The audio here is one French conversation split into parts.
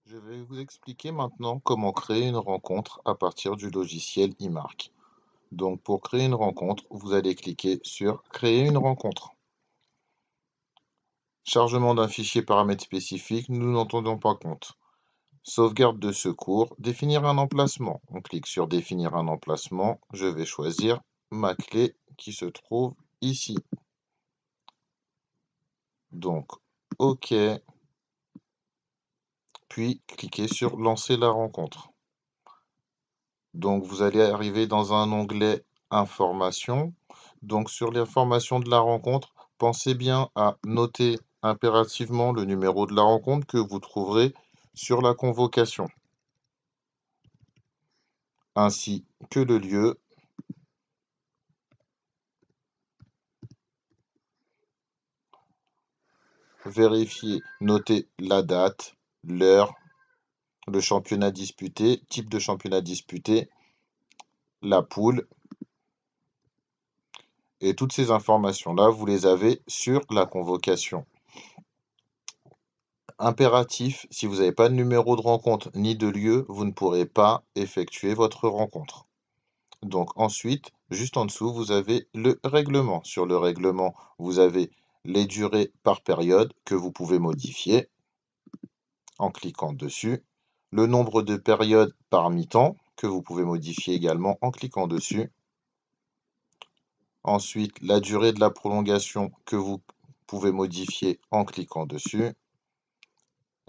Je vais vous expliquer maintenant comment créer une rencontre à partir du logiciel eMark. Donc pour créer une rencontre, vous allez cliquer sur Créer une rencontre. Chargement d'un fichier paramètre spécifique, nous n'en tenons pas compte. Sauvegarde de secours, définir un emplacement. On clique sur Définir un emplacement. Je vais choisir ma clé qui se trouve ici. Donc OK, puis cliquez sur Lancer la rencontre. Donc, vous allez arriver dans un onglet Informations. Donc, sur l'information de la rencontre, pensez bien à noter impérativement le numéro de la rencontre que vous trouverez sur la convocation, ainsi que le lieu. Vérifiez, notez la date, l'heure, le championnat disputé, type de championnat disputé, la poule, et toutes ces informations-là, vous les avez sur la convocation. Impératif, si vous n'avez pas de numéro de rencontre ni de lieu, vous ne pourrez pas effectuer votre rencontre. Donc ensuite, juste en dessous, vous avez le règlement. Sur le règlement, vous avez les durées par période que vous pouvez modifier en cliquant dessus. Le nombre de périodes par mi-temps que vous pouvez modifier également en cliquant dessus. Ensuite, la durée de la prolongation que vous pouvez modifier en cliquant dessus.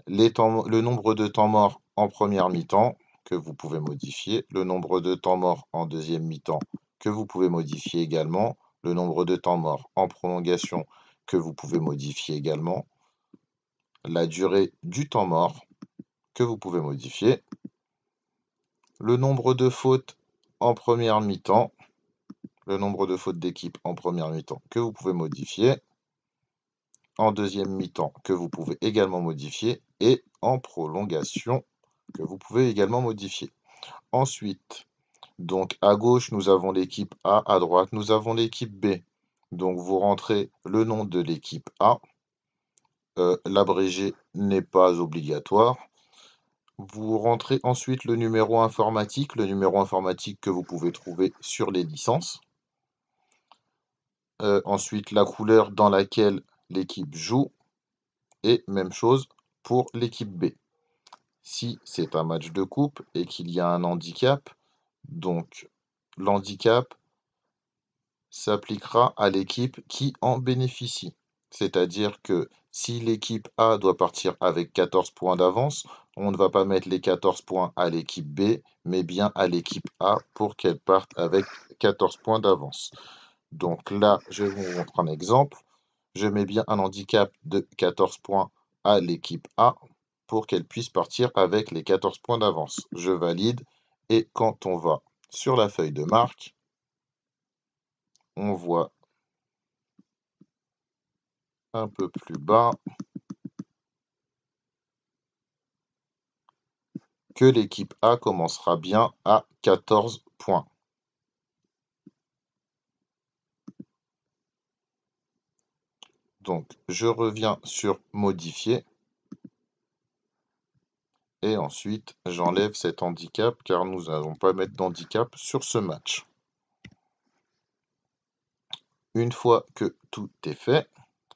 Le nombre de temps morts en première mi-temps que vous pouvez modifier, le nombre de temps morts en deuxième mi-temps que vous pouvez modifier également, le nombre de temps morts en prolongation que vous pouvez modifier également, la durée du temps mort que vous pouvez modifier, le nombre de fautes en première mi-temps, le nombre de fautes d'équipe en première mi-temps que vous pouvez modifier, en deuxième mi-temps que vous pouvez également modifier et en prolongation que vous pouvez également modifier. Ensuite, donc à gauche, nous avons l'équipe A, à droite, nous avons l'équipe B. Donc vous rentrez le nom de l'équipe A. L'abrégé n'est pas obligatoire. Vous rentrez ensuite le numéro informatique que vous pouvez trouver sur les licences. Ensuite, la couleur dans laquelle l'équipe joue. Et même chose pour l'équipe B. Si c'est un match de coupe et qu'il y a un handicap, donc l'handicap s'appliquera à l'équipe qui en bénéficie. C'est-à-dire que si l'équipe A doit partir avec 14 points d'avance, on ne va pas mettre les 14 points à l'équipe B, mais bien à l'équipe A pour qu'elle parte avec 14 points d'avance. Donc là, je vous montre un exemple. Je mets bien un handicap de 14 points à l'équipe A pour qu'elle puisse partir avec les 14 points d'avance. Je valide et quand on va sur la feuille de marque, on voit un peu plus bas que l'équipe A commencera bien à 14 points. Donc, je reviens sur modifier et ensuite j'enlève cet handicap car nous n'allons pas mettre d'handicap sur ce match. Une fois que tout est fait,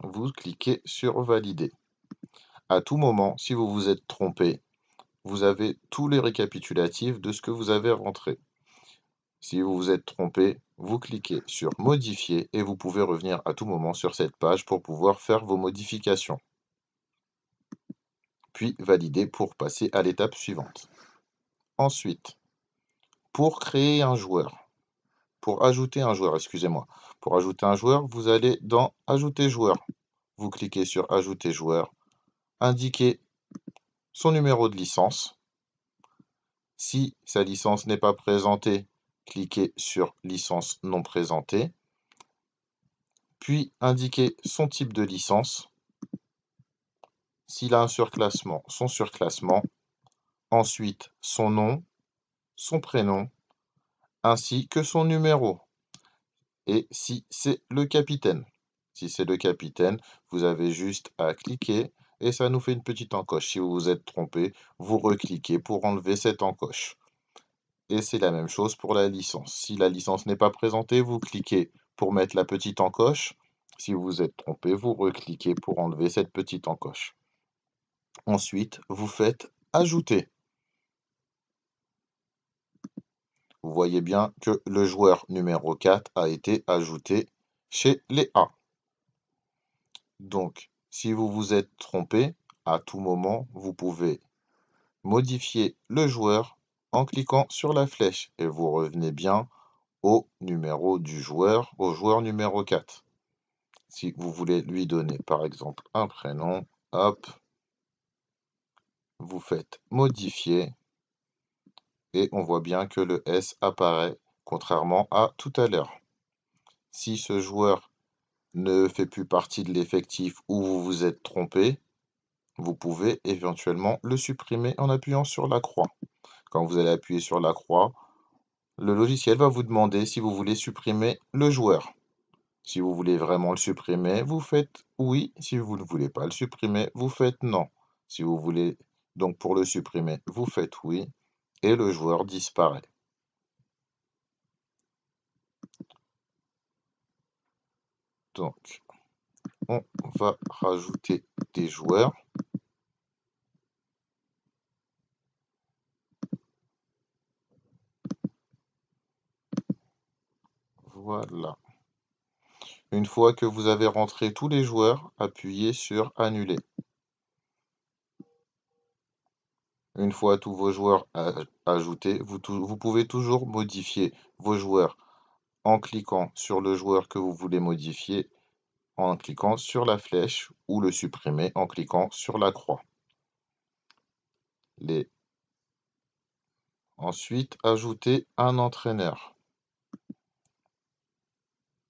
vous cliquez sur valider. À tout moment, si vous vous êtes trompé, vous avez tous les récapitulatifs de ce que vous avez rentré. Si vous vous êtes trompé, vous cliquez sur modifier et vous pouvez revenir à tout moment sur cette page pour pouvoir faire vos modifications. Puis valider pour passer à l'étape suivante. Ensuite, pour créer un joueur, pour ajouter un joueur, excusez-moi. Pour ajouter un joueur, vous allez dans Ajouter joueur. Vous cliquez sur Ajouter joueur, indiquez son numéro de licence. Si sa licence n'est pas présentée, cliquez sur Licence non présentée. Puis indiquez son type de licence. S'il a un surclassement, son surclassement. Ensuite, son nom, son prénom, ainsi que son numéro. Et si c'est le capitaine. Si c'est le capitaine, vous avez juste à cliquer et ça nous fait une petite encoche. Si vous vous êtes trompé, vous recliquez pour enlever cette encoche. Et c'est la même chose pour la licence. Si la licence n'est pas présentée, vous cliquez pour mettre la petite encoche. Si vous vous êtes trompé, vous recliquez pour enlever cette petite encoche. Ensuite, vous faites ajouter. Vous voyez bien que le joueur numéro 4 a été ajouté chez les A. Donc, si vous vous êtes trompé, à tout moment, vous pouvez modifier le joueur en cliquant sur la flèche et vous revenez bien au numéro du joueur, au joueur numéro 4. Si vous voulez lui donner par exemple un prénom, hop, vous faites modifier et on voit bien que le S apparaît contrairement à tout à l'heure. Si ce joueur ne fait plus partie de l'effectif ou vous vous êtes trompé, vous pouvez éventuellement le supprimer en appuyant sur la croix. Quand vous allez appuyer sur la croix, le logiciel va vous demander si vous voulez supprimer le joueur. Si vous voulez vraiment le supprimer, vous faites oui. Si vous ne voulez pas le supprimer, vous faites non. Si vous voulez donc pour le supprimer, vous faites oui et le joueur disparaît. Donc, on va rajouter des joueurs. Voilà. Une fois que vous avez rentré tous les joueurs, appuyez sur Annuler. Une fois tous vos joueurs ajoutés, vous pouvez toujours modifier vos joueurs en cliquant sur le joueur que vous voulez modifier, en cliquant sur la flèche ou le supprimer en cliquant sur la croix. Ensuite, ajouter un entraîneur.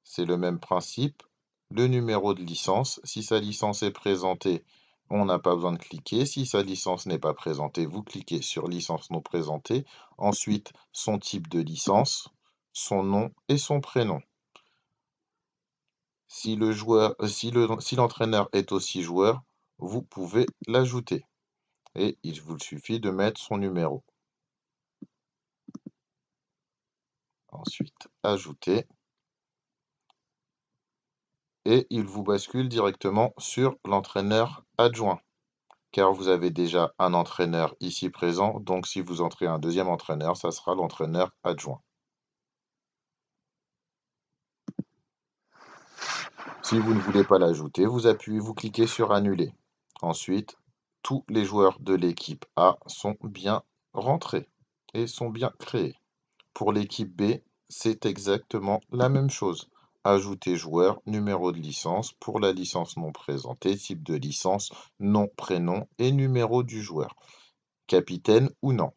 C'est le même principe. Le numéro de licence, si sa licence est présentée, on n'a pas besoin de cliquer. Si sa licence n'est pas présentée, vous cliquez sur licence non présentée. Ensuite, son type de licence, son nom et son prénom. Si l'entraîneur est aussi joueur, vous pouvez l'ajouter. Et il vous suffit de mettre son numéro. Ensuite, ajouter. Et il vous bascule directement sur l'entraîneur adjoint. Car vous avez déjà un entraîneur ici présent, donc si vous entrez un deuxième entraîneur, ça sera l'entraîneur adjoint. Si vous ne voulez pas l'ajouter, vous cliquez sur Annuler. Ensuite, tous les joueurs de l'équipe A sont bien rentrés et sont bien créés. Pour l'équipe B, c'est exactement la même chose. Ajouter joueur, numéro de licence, pour la licence non présentée, type de licence, nom, prénom et numéro du joueur. Capitaine ou non.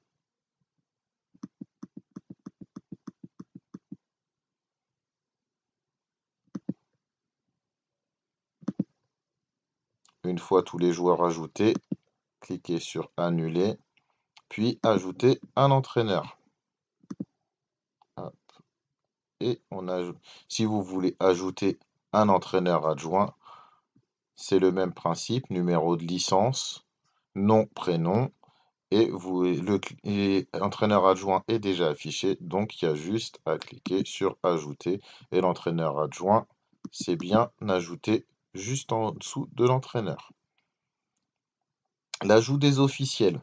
Une fois tous les joueurs ajoutés, cliquez sur Annuler, puis ajouter un entraîneur. Hop. Et si vous voulez ajouter un entraîneur adjoint, c'est le même principe, numéro de licence, nom, prénom, et l'entraîneur adjoint est déjà affiché, donc il y a juste à cliquer sur Ajouter, et l'entraîneur adjoint, c'est bien ajouté juste en dessous de l'entraîneur. L'ajout des officiels.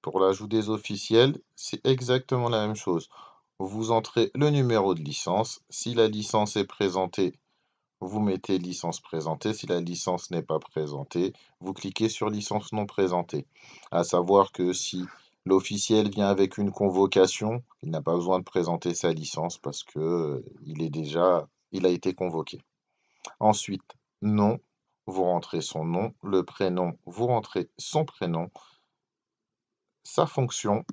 Pour l'ajout des officiels, c'est exactement la même chose. Vous entrez le numéro de licence. Si la licence est présentée, vous mettez licence présentée. Si la licence n'est pas présentée, vous cliquez sur licence non présentée. À savoir que si l'officiel vient avec une convocation, il n'a pas besoin de présenter sa licence parce que il a été convoqué. Ensuite, nom, vous rentrez son nom. Le prénom, vous rentrez son prénom. Sa fonction,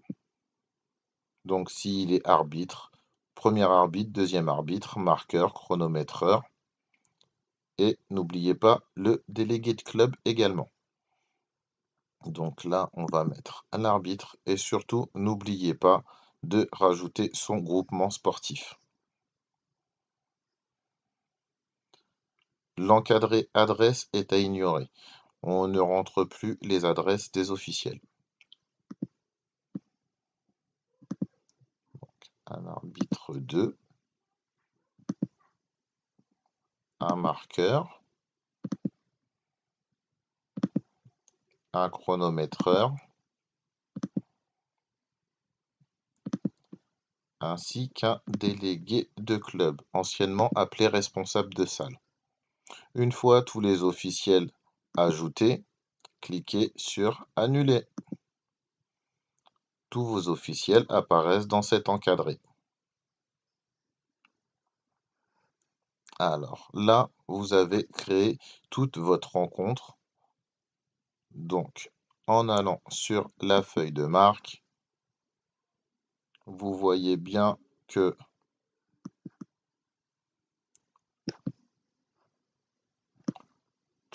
donc s'il est arbitre, premier arbitre, deuxième arbitre, marqueur, chronométreur. Et n'oubliez pas le délégué de club également. Donc là, on va mettre un arbitre et surtout, n'oubliez pas de rajouter son groupement sportif. L'encadré adresse est à ignorer. On ne rentre plus les adresses des officiels. Un arbitre 2, un marqueur, un chronométreur, ainsi qu'un délégué de club, anciennement appelé responsable de salle. Une fois tous les officiels ajoutés, cliquez sur Annuler. Tous vos officiels apparaissent dans cet encadré. Alors là, vous avez créé toute votre rencontre. Donc, en allant sur la feuille de marque, vous voyez bien que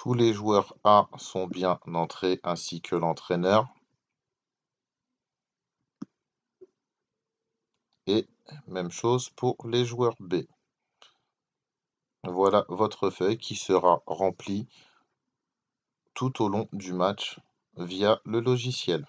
tous les joueurs A sont bien entrés ainsi que l'entraîneur. Et même chose pour les joueurs B. Voilà votre feuille qui sera remplie tout au long du match via le logiciel.